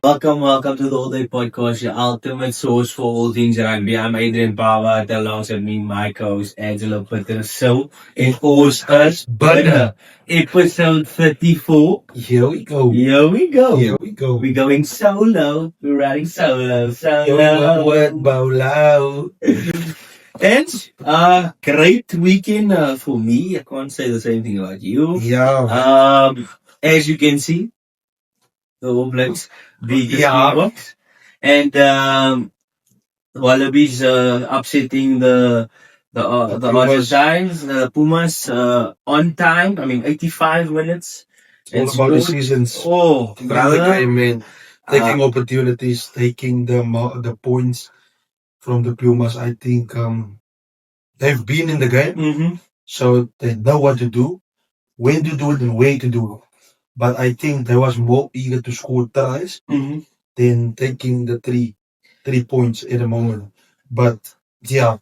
Welcome to the All Day Podcast, your ultimate source for all things rugby. I'm Adrian Power, alongside me, my co-host Angela Peter. So, it was us, Butter, episode 34. Here we go. Here we go. Here we go. We're going solo. We're riding solo. Word Boland. And, great weekend for me. I can't say the same thing about you. Yeah. As you can see, the All Blacks beat the Yeah. Springboks. And Wallabies upsetting the Argentines, the Pumas on time. I mean, 85 minutes. All about the seasons. Oh, Another brother. game, man. Taking opportunities, taking the points from the Pumas. I think they've been in the game, Mm-hmm. so they know what to do, when to do it, and where to do it. But I think they was more eager to score tries Mm-hmm. than taking the three points at the moment. But yeah,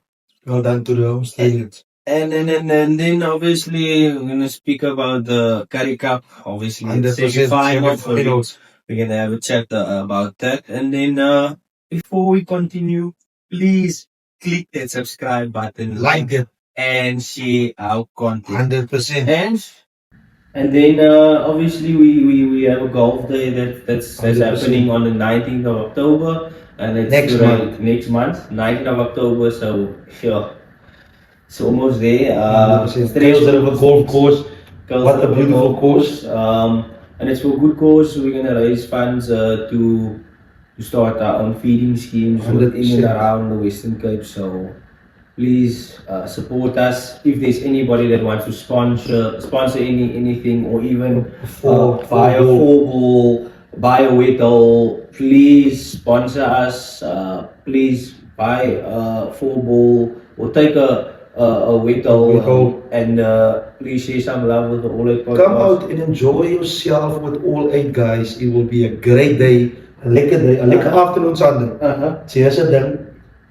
well done to the Australians. And then obviously we're gonna speak about the Currie Cup. Obviously, the 100% semi-finals. semi-finals. We're gonna have a chat about that. And then before we continue, please click that subscribe button, Like it, and share our content. 100%. And then obviously we have a golf day that's 100%. happening on the 19th of October, and it's Next month. 19th of October. So sure, it's almost there. 100%. Tales of a golf course. What a beautiful course. And it's for a good cause. So we're gonna raise funds to start our own feeding schemes in 100%. and around the Western Cape. So please support us. If there's anybody that wants to sponsor anything, or even buy a four-ball, buy a wet hole, please sponsor us. Please buy a four-ball or take a wet hole, and please share some love with the ALLEIGHT Podcast. Come out and enjoy yourself with all 8 guys. It will be a great day. Een lekker day. Een lekker afternoon Sunday. Zeer ze ding.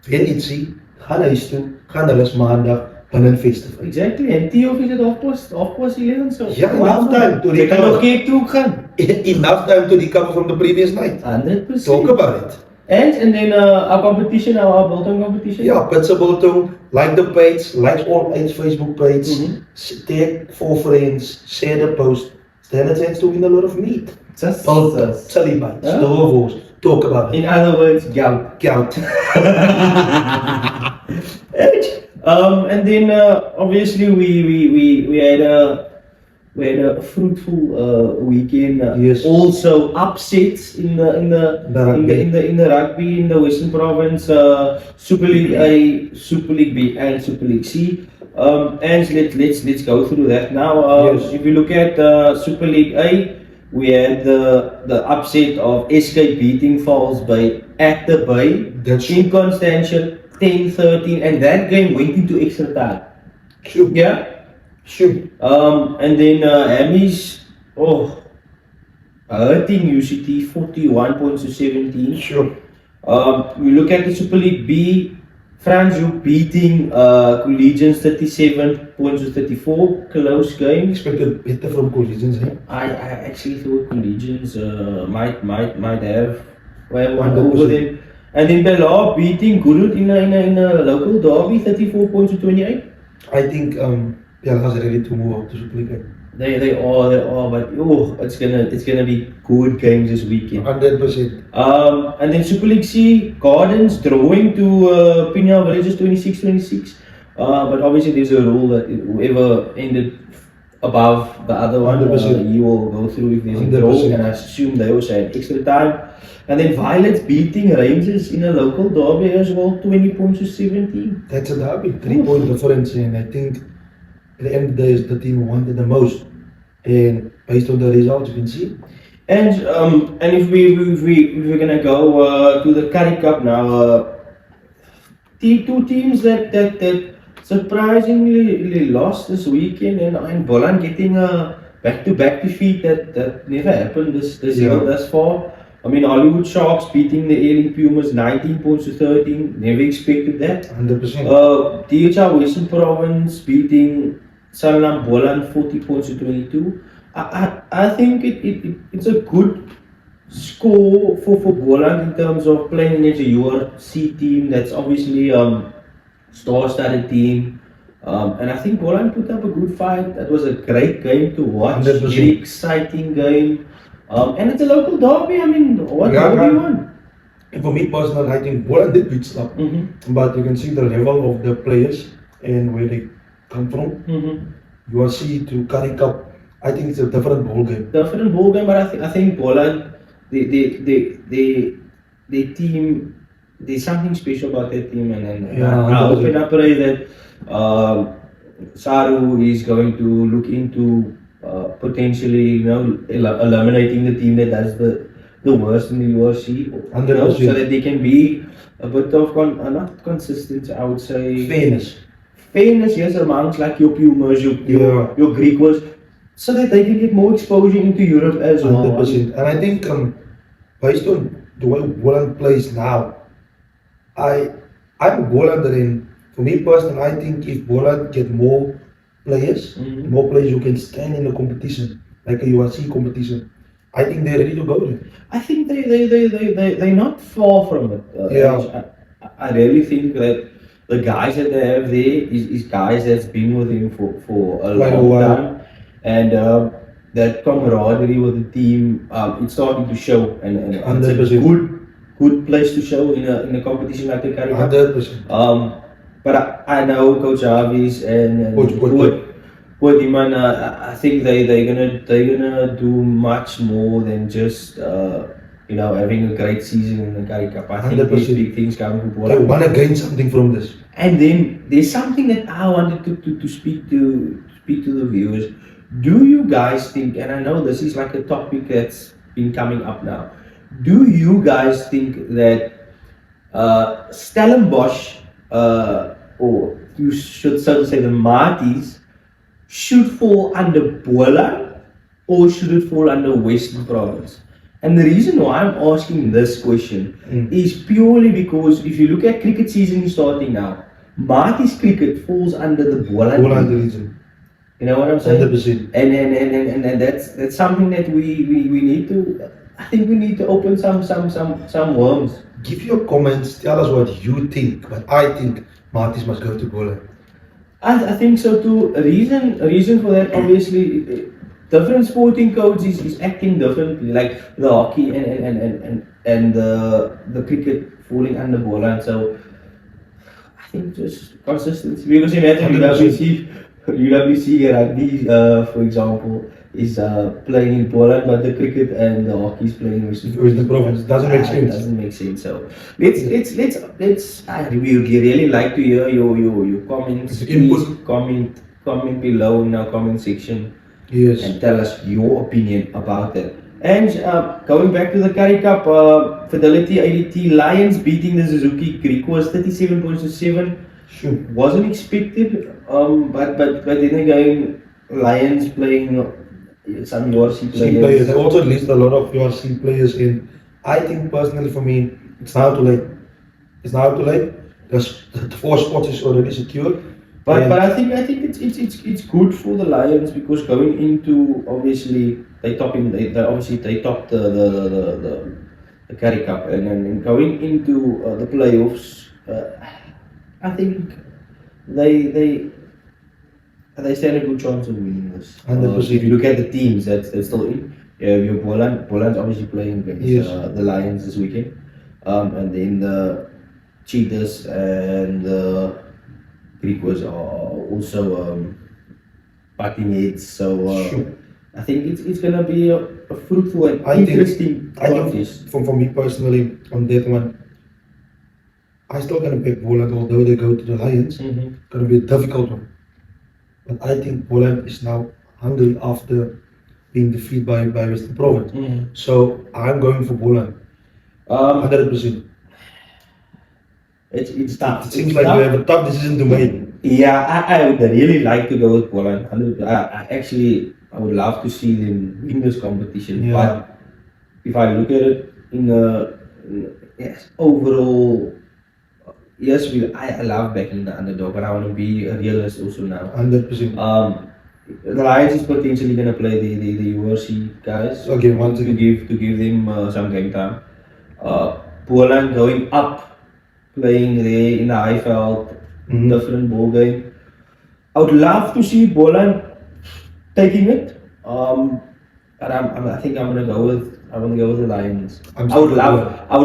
Wen ietsie. Ga naar huis toe. Ga naar rust maandag. En een festival. Exactly. En Theo is het half-past 11. So. Ja, enough time to Je kan nog een keer toe gaan. Enough time to recover from the previous night. 100%. Talk about it. And then our competition, our Bolton competition. Yeah, Pitsa Bolton. Like the page. Like all 8 Facebook page. Tag 4 friends. Share the post. Stand a chance to win a lot of meat. Just Silly bites. Stovels. Talk about it. in other words, gout. Count. And then obviously we had a fruitful weekend. Yes. Also upsets in the rugby in the Western Province, Super League A, Super League B, and Super League C. And let's go through that now. Yes. If you look at Super League A, we had the upset of SK beating Falls Bay at the Bay. That's in Constantia, 10-13, and that game went into extra time. Sure. Yeah. Sure. And then Hammy's hurting UCT 41 points to 17. Sure. We look at the Super League B, Franschhoek beating Collegians 37 points to 34. Close game. Expected better from Collegians, eh? I actually thought Collegians might have one over them. And then Bella beating Gurut in a local derby 34 points to 28. I think Piala's ready to move out to Super League. They are, but it's gonna be good games this weekend. 100%. And then Super League C, Gardens drawing to Pina Villages 26-26. But obviously there's a rule that whoever ended above the other one, 100%. you will go through if there's a draw, 100%. and I assume they also had extra time. And then Violets beating Rangers in a local derby as well, 20 points to 17. That's a derby. 3-point difference, and I think at the end of the day, the team who wanted the most. And based on the results, you can see. And if we're gonna go to the Currie Cup now, two teams that surprisingly lost this weekend, and Boland getting a back-to-back defeat that never happened this year thus far. I mean, Hollywood Sharks beating the ALLEIGHT Pumas 19 points to 13. Never expected that. 100%. DHR Western Province beating Sunderland Boland 40 points to 22. I think it's a good score for Boland in terms of playing against a URC team that's obviously star-studded team. And I think Boland put up a good fight. It was a great game to watch. 100%. Very exciting game. And it's a local derby. I mean, what more do you want? And for me personally, I think Boland did beat stuff. But you can see the level of the players and where they come from. URC to Currie Cup. I think it's a different ball game. Different ball game, but I think Boland, the team, there's something special about that team, and I hope and I pray that Saru is going to look into potentially, eliminating the team that does the worst in the URC, so that they can be a bit of not consistent, I would say fairness, yes, amongst like your Pumas, your Greek ones, so that they can get more exposure into Europe as well. 100%. And I think based on the way Boland plays now, I'm a Bolander, and for me personally, I think if Boland get more players who can stand in the competition, like a URC competition, I think they're ready to go there. I think they're not far from it. I really think that the guys that they have there is guys that's been with him for a long time, and that camaraderie with the team, it's starting to show, and it's a good place to show in a competition like the Currie Cup. 100%. But I know Coach Jarvis and Coach Iman, I think they're gonna do much more than just having a great season in the Currie Cup. I think there's big things coming for Boland. They want to gain something from this. And then there's something that I wanted to speak to the viewers. Do you guys think, and I know this is like a topic that's been coming up now, do you guys think that Stellenbosch, or you should so to say the Marties, should fall under Boland, or should it fall under Western Province? And the reason why I'm asking this question is purely because if you look at cricket season starting now, Marties cricket falls under the Boland region. You know what I'm saying? 100%. And that's something that we need to. I think we need to open some worms. Give your comments. Tell us what you think. But I think Marties must go to Boland. I think so too. A reason for that, obviously, different sporting codes is acting differently. Like the hockey and the cricket falling under Boland. So I think just consistency. Because imagine UWC rugby, for example, is playing in Boland, but the cricket and the hockey is playing in Western Province. Doesn't make sense. Doesn't make sense. So let's. We really like to hear your comments. Please comment below in our comment section. Yes. And tell us your opinion about that. And going back to the Currie Cup, Fidelity ADT Lions beating the Suzuki Greek was 37 points to 7. Sure. Wasn't expected, but then again, Lions playing some URC players. They also list a lot of URC players in. I think personally for me, it's now too late. The 4 spots is already secured. But I think it's good for the Lions, because going into, obviously they topped the Currie Cup, and then going into the playoffs, I think they stand a good chance of winning this. 100%. If you look at the teams that's still in, your Boland's obviously playing against the Lions this weekend, and then the Cheetahs and the Greekos are also butting heads. So I think it's gonna be a fruitful and interesting contest. For me personally, on that one, I'm still gonna pick Boland, although they go to the Lions. It's gonna be a difficult one. But I think Boland is now hungry after being defeated by Western Province. So I'm going for Boland. 100%. It's tough. It seems like you have a tough decision to make. Yeah, I would really like to go with Boland. I would love to see them win this competition. Yeah. But if I look at it overall, yes, I love backing the underdog, but I want to be a realist also now. 100%. the Lions is potentially going to play the URC guys. Okay, once to again. give them some game time. Boland going up, playing there in the IFL, different ball game. I would love to see Boland taking it. But I think I'm gonna go with the Lions. I would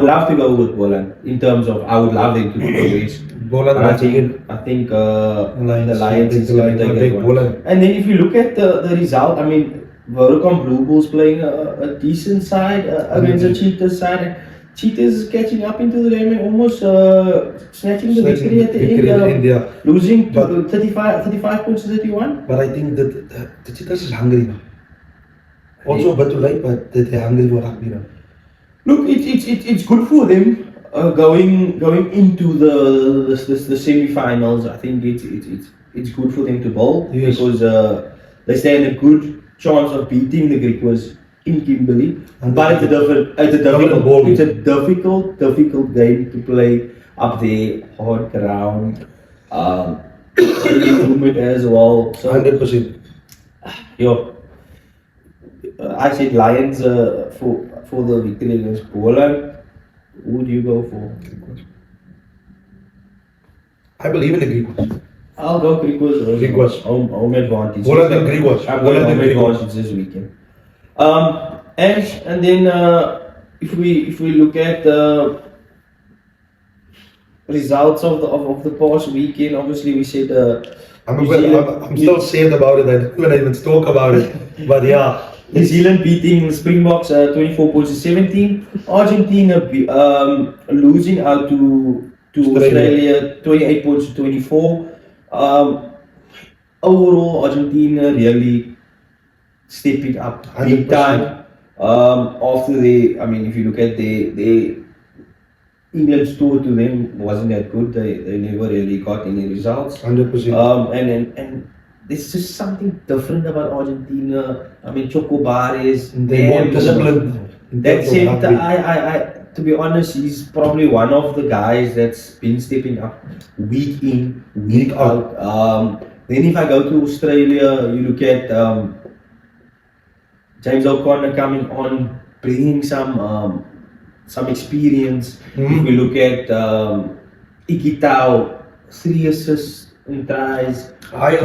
love to go with Boland in terms of I would love them to progress. Boland, I think the Lions is going to take that one. Boland. And then if you look at the result, I mean, Vodacom Blue Bulls playing a decent side against the Cheetahs side. Cheetahs is catching up into the game and almost snatching the victory at the end. Losing 35 points to 31. But I think that the Cheetahs is hungry now. Also a bit too late, but they're hungry for rugby now. Look, it's good for them going into the semi-finals. I think it's good for them to bowl because they stand a good chance of beating the Griquas in Kimberley. But it's a difficult game to play up there, hard ground, humid as well. So 100%. I said Lions for the victory against Boland. Who would you go for? I believe in the Griquas. I'll go Griquas. Home advantage. Boland and Griquas. I'm going home advantage this weekend. And then if we look at the results of the past weekend, obviously we said I'm still sad about it. I don't want to even talk about it. But yeah. New Zealand beating Springboks 24 points to 17. Argentina losing out to Australia 28 points to 24. Overall, Argentina really stepping up big time. After if you look at the England's tour to them wasn't that good. They never really got any results. 100%. And there's just something different about Argentina. I mean, Chocobares. They more disciplined. That's it. To be honest, he's probably one of the guys that's been stepping up week in, week out. Then if I go to Australia, you look at James O'Connor coming on, bringing some experience. If we look at Ikitau, 3 assists in tries. I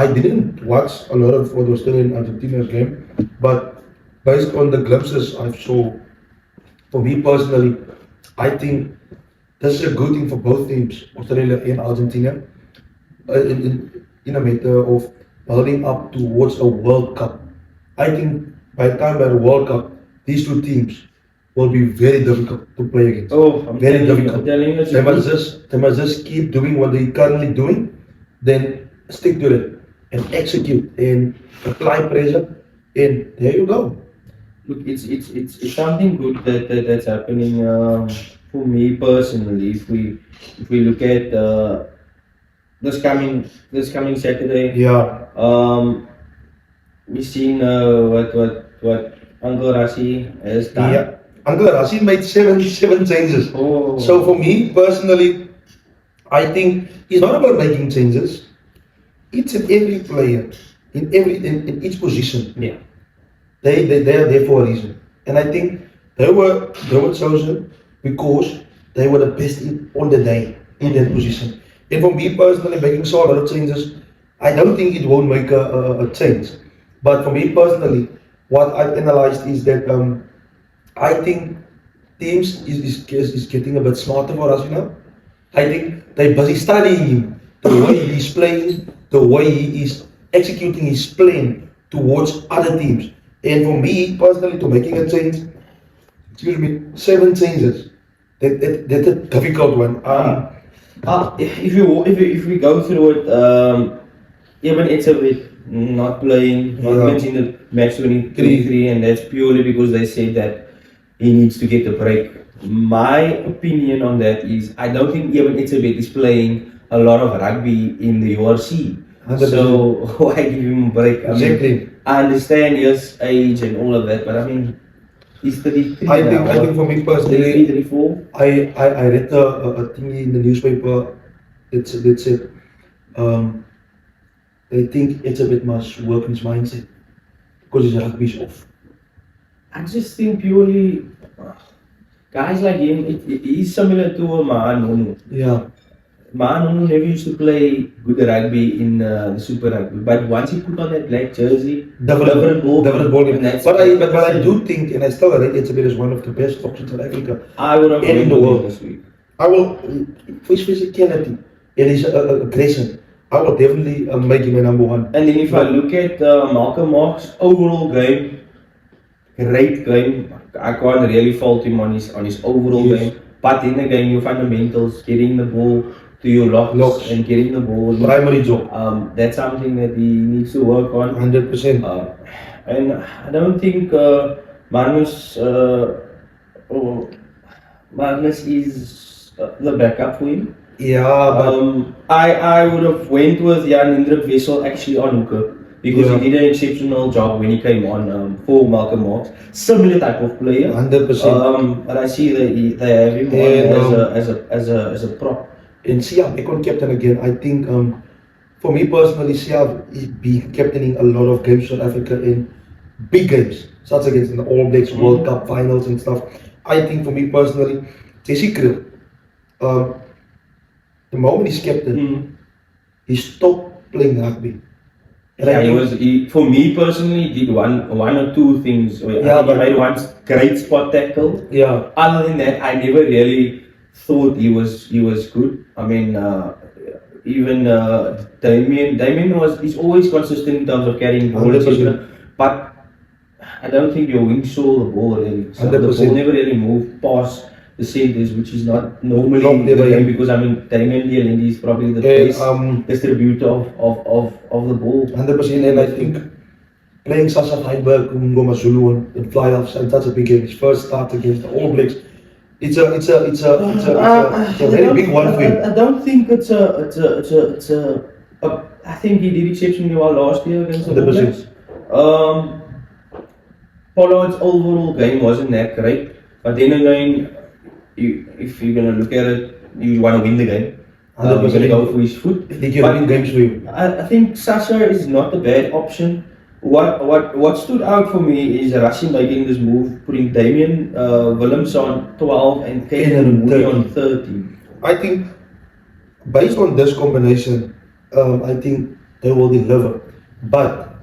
didn't watch a lot of the Australian Argentina game, but based on the glimpses I saw, for me personally, I think this is a good thing for both teams, Australia and Argentina, in a matter of building up towards a World Cup. I think by the time by the World Cup, these two teams will be very difficult to play against. Very difficult. They must just keep doing what they're currently doing, then stick to it and execute and apply pressure, and there you go. Look, it's something good that's happening for me personally. If we look at this coming Saturday, we've seen what Uncle Rasi has done. Yeah, Uncle Rasi made seven changes. So for me personally, I think it's not about making changes. Each and every player in each position. Yeah. They are there for a reason, and I think they were chosen because they were the best on the day in that position. And for me personally, making so a lot of changes, I don't think it won't make a change. But for me personally, what I've analyzed is that I think teams is getting a bit smarter for us, you know. I think they're busy studying him, the way he's playing, the way he is executing his plan towards other teams. And for me personally, to making a change, 7 changes. That's a difficult one. If we go through it, even it's a bit not playing, not mentioning the match 23, and that's purely because they said that he needs to get a break. My opinion on that is I don't think even Itzebet is playing a lot of rugby in the URC. 100%. So why give him a break? Exactly. I understand his age and all of that, but I mean, he's 33 I think for me personally, 34. I read a thing in the newspaper that said they think it's a bit much work in his mindset because his rugby's off. I just think purely guys like him, he's similar to a Mahanonu. Yeah. Mahanonu never used to play good rugby in the Super Rugby, but once he put on that black jersey, different ball. And but I do think, and I still rate Etzebeth as one of the best options in Africa. I would have in the world this week. I will, for his physicality and his aggression, I will definitely make him a number one. And then if I look at Malcolm Marks' overall game, great game. I can't really fault him on his overall game. But then again, your fundamentals, getting the ball to your locks and getting the ball. Primary job. That's something that he needs to work on. 100%. And I don't think Magnus is the backup for him. Yeah, but I would have went with Jan Hendrik Wessel actually on hooker because he did an exceptional job when he came on for Malcolm Marks. Similar type of player. 100%. But I see that they have him on as a prop. And Siab, Econ captain again. I think for me personally, Siab is be captaining a lot of games for Africa in big games, such against in the All Blacks World Cup finals and stuff. I think for me personally, Techical, the moment he's captain, he stopped playing rugby. And for me personally, he did one or two things. He made one great spot tackle. Yeah. Other than that, I never really thought he was good. I mean, even Damien he's always consistent in terms of carrying ball, etc. But I don't think your wing saw the ball really. So the ball never really moved past the centers, which is not normally the game because I mean Damien Dialendi is probably the best distributor of the ball. 100%, and I think playing Sasha Feinberg, Ngoma Zulu in fly-offs and such a big game, his first start against the All Blacks. It's a very big one for him. I don't think it's a I think he did exceptionally well last year against the All Blacks. Pollard's overall game wasn't that great, but then again, if you're gonna look at it, you want to win the game. You're gonna go for his foot. He can win games for you. I think Sasha is not a bad option. What stood out for me is Rashid making this move, putting Damien Willems on 12 and Kaden Moody on 13. I think based on this combination, I think they will deliver, but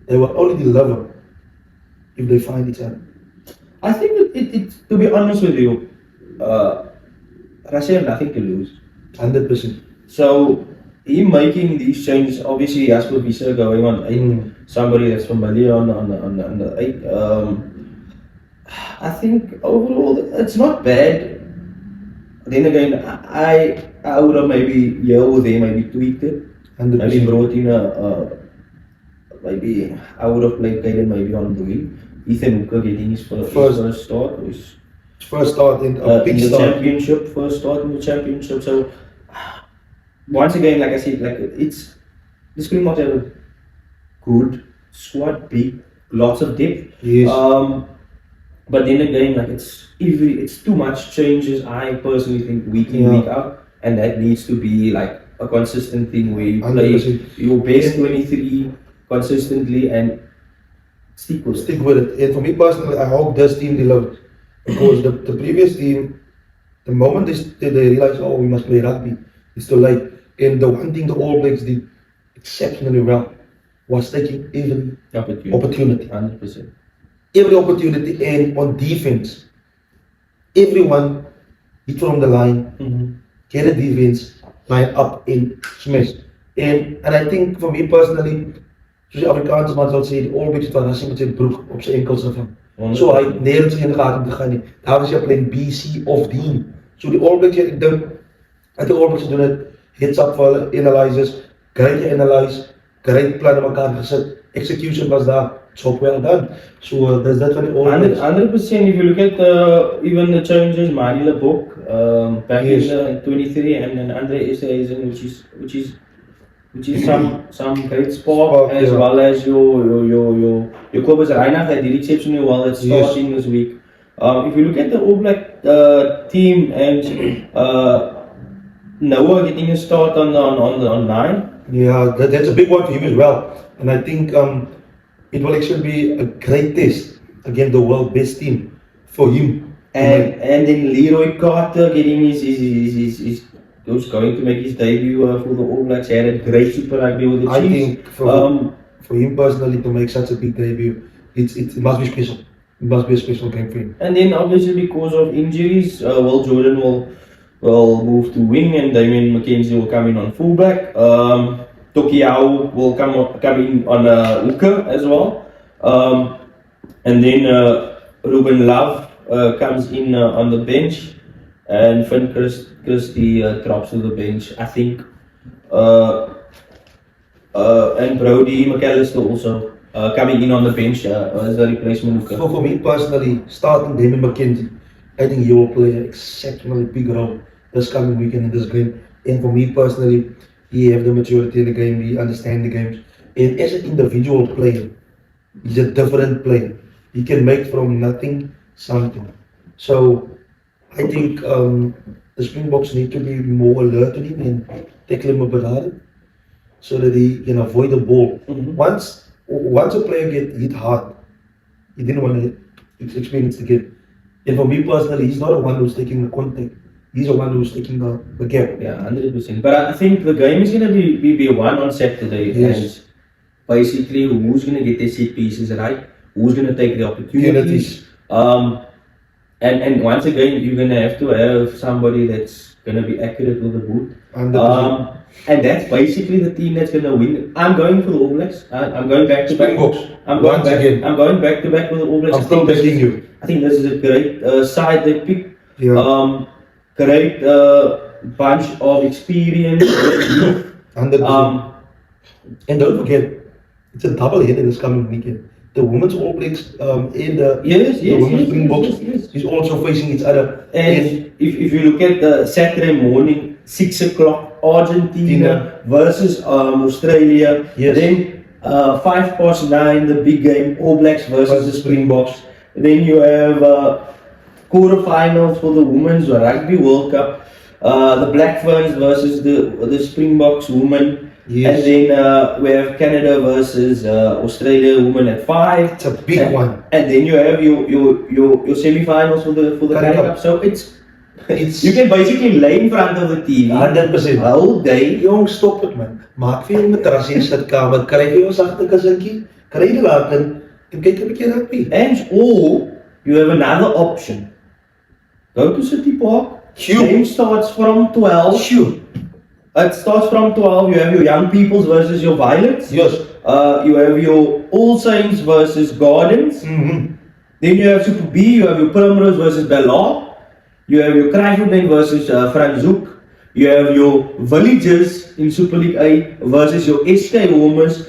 they will only deliver if they find each other. I think it to be honest with you, Russia have nothing to lose. 100%. So him making these changes, obviously he has Visa going on 8, somebody that's familiar on the 8. I think overall it's not bad. Then again, I would have maybe here or there maybe tweaked it. 100%. Maybe brought in maybe I would have played Kaden maybe on the wing. Ethan Hooker getting his first start. First start in a big in the start. championship. First start in the championship. So once again, like I said, like it's the Springboks have a good squad, big, lots of depth. Yes. But then again, like it's too much changes. I personally think week in week out, and that needs to be like a consistent thing where you play 100%. your best 23 consistently and stick with it. And for me personally, I hope this team delivers because the previous team, the moment they realized, oh, we must play rugby, it's too late. And the one thing the All Blacks did exceptionally well was taking every opportunity. 100%. Every opportunity, and on defense, everyone hit from the line, get a defense, line up in smash. And I think for me personally, soos die Afrikaanse man sal sê, die All Blacks het van Rassie met sy broek op sy enkels gevang. So hy het nergens in gehad om te gaan nie. Daar was jy plan B, C of D. So die All Blacks, ek dink, dat die All Blacks doen het, heads up vir hulle, analyses, great analyse, great plan in mekaar gesit, execution was daar, job well done. So that's that van die All Blacks. 100%, if you look at even the changes, Manila Book, back in 23, and then Andre Esterhuizen, which is some great spark, as well as your Kobus Reinach that did exceptionally well at starting this week. If you look at the All Black team and Noah getting a start on 9, Yeah, that's a big one for him as well. And I think it will actually be a great test against the world best team for him. And then Leroy Carter getting his who's going to make his debut for the All Blacks. He had a great Super Rugby with the Chiefs. I think for him personally to make such a big debut, it must be special. It must be a special game for him. And then obviously because of injuries, Will Jordan will move to wing and Damien McKenzie will come in on fullback. Tokiao will come in on hooker as well. And then Ruben Love comes in on the bench, and Finn Christie drops to the bench. I think, and Brody McAllister also coming in on the bench as a replacement hooker. So for me personally, starting Damien McKenzie, I think he will play an exceptionally big role this coming weekend in this game. And for me personally, he have the maturity in the game, he understands the games. And as an individual player, he's a different player. He can make from nothing something. So I think the Springboks need to be more alert to him and tackle him a bit harder so that he can avoid the ball. Once a player get hit hard, he didn't want to experience the game. And for me personally, he's not the one who's taking the contact. He's the one who's taking the gap. Yeah, 100%. But I think the game is going to be won on Saturday. Yes. And basically, who's going to get their set pieces right? Who's going to take the opportunities? And once again, you're going to have somebody that's going to be accurate with the boot. And that's basically the team that's going to win. I'm going for the All Blacks. I'm going back to back. I'm going back to back with the All Blacks. I'm still backing you. I think this is a great side they picked. Yeah. Great bunch of experience. And don't forget, it's a double header this coming weekend. The women's All Blacks and the women's Springboks is also facing each other. And if you look at the Saturday morning, 6 o'clock, Argentina versus Australia. Yes. Then 9:05, the big game, All Blacks versus the Springboks. Then you have quarterfinals for the Women's Rugby World Cup. The Black Ferns versus the Springboks women. Yes. And then we have Canada versus Australia women at 5. It's a big one. And then you have your semi-finals for the Currie Cup. So it's you can basically lay in front of the TV 100%. all day. Jong, stop het man. Maak vir jou 'n matras in die sitkamer. Kry vir jou 'n sagte kussentjie. Kry die laken en kyk 'n bietjie rugby. Or you have another option. Go to City Park. Game starts from 12. Sure. It starts from 12. You have your Young Peoples versus your Violets. Yes. You have your All Saints versus Gardens. Then you have Super B. You have your Primrose versus Ballard. You have your Kruivenbank versus Franschhoek. You have your Villages in Super League A versus your SK Warmers.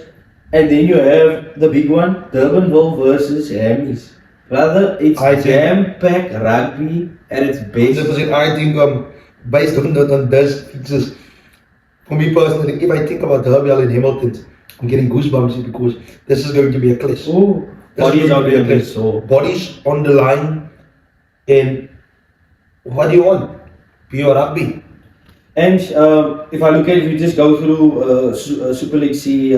And then you have the big one, Durbanville versus Hammies. Brother, it's jam-packed rugby at its best. I think based on those features, for me personally, if I think about Derby and Hamilton, I'm getting goosebumps because this is going to be a clash. Oh, bodies are going to be so. Bodies on the line, and what do you want? Pure rugby. And if we just go through Super League C,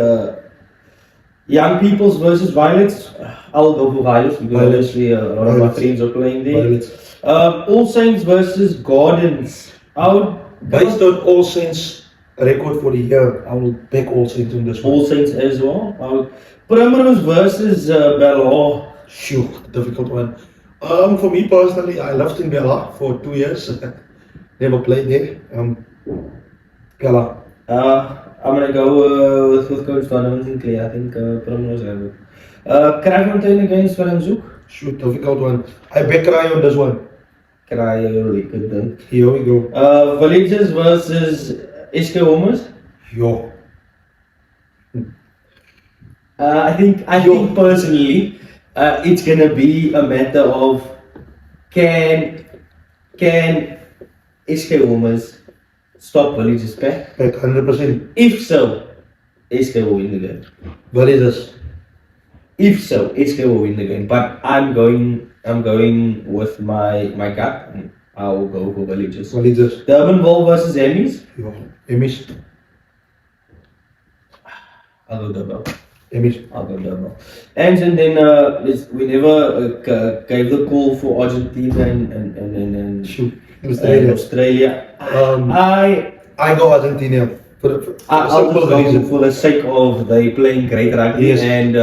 Young Peoples versus Violets, I'll go for Violets because obviously a lot of my friends are playing there. All Saints versus Gardens. Based on All Saints record for the year, I will back All Saints on this one. All Saints as well. Primrose versus Ballard. Sure, difficult one. For me personally, I lived in Ballard for 2 years. Never played there. Ballard. I'm gonna go with Coach Donovan Sinclair. I think Primrose have it. Kruivenbank against Franschhoek. Sure, difficult one. I back Cry on this one. Cry, good then. Here we go. Villages versus SK Warmers. Yo. I think personally, it's gonna be a matter of can SK Warmers stop Villages back? Back 100%. If so, SK will win the game. Villages. If so, SK will win the game. But I'm going with my gut. And I'll go for Villages. Villages. Durbanville versus Emmys. Yo, Emmys. I'll go Durban. Amish. I'll go Durban. And then we never gave the call for Argentina and Shoot. Australia. I go Argentina for I'll just go for the sake of they playing great rugby, Yes. and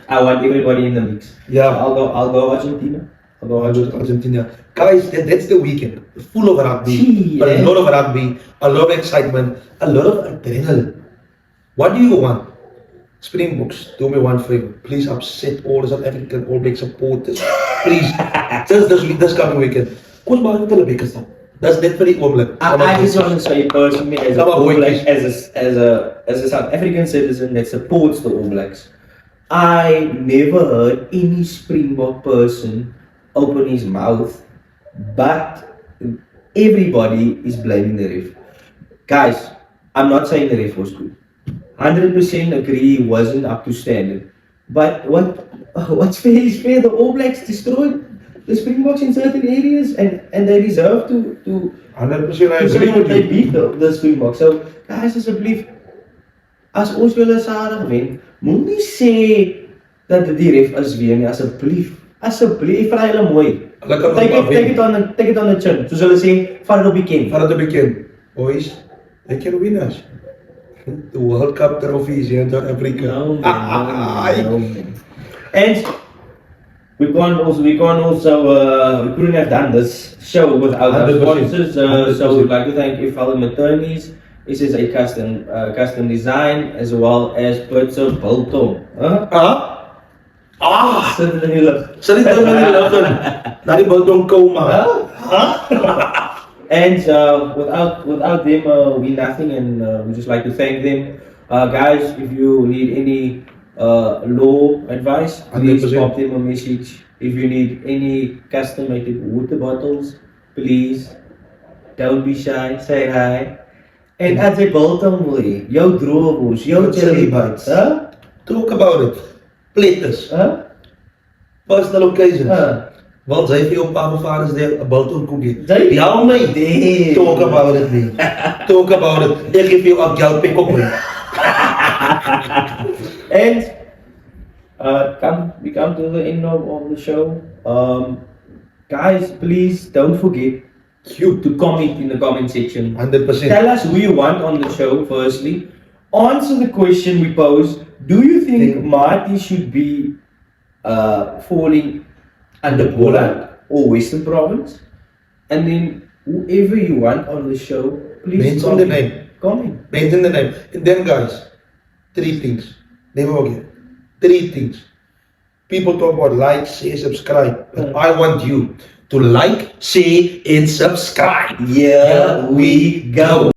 I want everybody in the mix. Yeah. I'll go Argentina. I'll go Argentina. Guys, that's the weekend. Full of rugby. Gee, A lot of rugby, a lot of excitement, a lot of adrenaline. What do you want? Springboks, do me one favor. Please upset all the South African All Black supporters. Please. Just this coming weekend. Kom maar met hulle bekkers dan. That's for the oomlik. I just want to say personally, as a All Black, as a South African citizen that supports the All Blacks, I never heard any Springbok person open his mouth, but everybody is blaming the ref. Guys, I'm not saying the ref was good. 100% agree he wasn't up to standard. But what's fair is fair. The All Blacks destroyed the Springboks in certain areas, and they deserve to 100% I say agree that with they you. beat the Springboks. So guys, asseblief, as ons willen sadig wen, moenie sê dat die ref is weer nie, asseblief. Asseblief, vra hulle mooi. Take it on the chin. Soos hulle sê, vat dit op die ken. Vat dit op die ken. Boys, they can win us. The World Cup trophy is here in South Africa. No. And we couldn't have done this show without our sponsors. So we'd like to thank Ifal Attorneys. This is a custom design as well as Bits of Biltong. Sit in die lug. Sit in die lug. Na die biltong coma. And without them, we're nothing, and we just like to thank them. Guys, if you need any law advice, please 100%. pop them a message. If you need any custom-made water bottles, please don't be shy, say hi. And as a biltong wil hê, jou droewors, jou chili bites, Talk about it. Platters. Personal occasions. Want zij veel Papa Father's Day a biltong cookie. Ja, mate. Talk about it, man. Talk about it. Ik geef jou een geld pick up, man. And we come to the end of the show. Guys, please don't forget to comment in the comment section. 100%. Tell us who you want on the show, firstly. Answer the question we posed. Do you think Marty should be falling under Boland or Western Province? And then whoever you want on the show, please mention the name. Comment. Mention the name. And then guys, 3 things. Never forget. 3 things. People talk about like, share, subscribe. But I want you to like, share, and subscribe. Here we go.